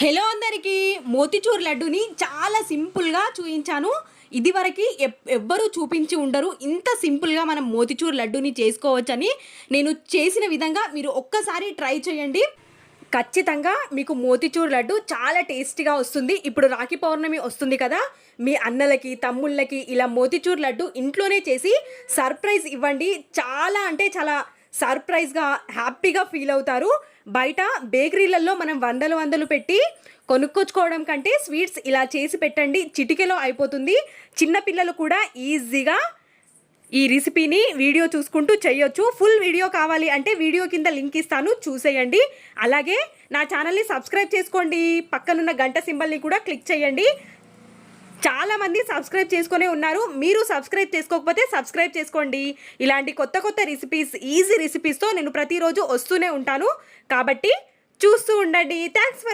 Hello అందరికీ మోతిచూర్ లడ్డూని చాలా సింపుల్గా చూపించాను. ఇదివరకు ఎవ్వరూ చూపించి ఉండరు. ఇంత సింపుల్గా మనం మోతిచూర్ లడ్డూని చేసుకోవచ్చని నేను చేసిన విధంగా మీరు ఒక్కసారి ట్రై చేయండి. ఖచ్చితంగా మీకు మోతిచూర్ లడ్డు చాలా టేస్టీగా వస్తుంది. ఇప్పుడు రాఖీ పౌర్ణమి వస్తుంది కదా, మీ అన్నలకి తమ్ముళ్ళకి ఇలా మోతిచూర్ లడ్డు ఇంట్లోనే చేసి సర్ప్రైజ్ ఇవ్వండి. చాలా అంటే చాలా సర్ప్రైజ్గా హ్యాపీగా ఫీల్ అవుతారు. బయట బేకరీలలో మనం వందలు పెట్టి కొనుక్కొచ్చుకోవడం కంటే స్వీట్స్ ఇలా చేసి పెట్టండి, చిటికెలో అయిపోతుంది. చిన్నపిల్లలు కూడా ఈజీగా ఈ రెసిపీని వీడియో చూసుకుంటూ చేయొచ్చు. ఫుల్ వీడియో కావాలి అంటే వీడియో కింద లింక్ ఇస్తాను, చూసేయండి. అలాగే నా ఛానల్ని సబ్స్క్రైబ్ చేసుకోండి, పక్కనున్న గంట సింబల్ని కూడా క్లిక్ చేయండి. చాలామంది సబ్స్క్రైబ్ చేసుకునే ఉన్నారు. మీరు సబ్స్క్రైబ్ చేసుకోకపోతే సబ్స్క్రైబ్ చేసుకోండి. ఇలాంటి కొత్త రెసిపీస్, ఈజీ రెసిపీస్తో నేను ప్రతిరోజు వస్తూనే ఉంటాను. కాబట్టి చూస్తూ ఉండండి. Thanks for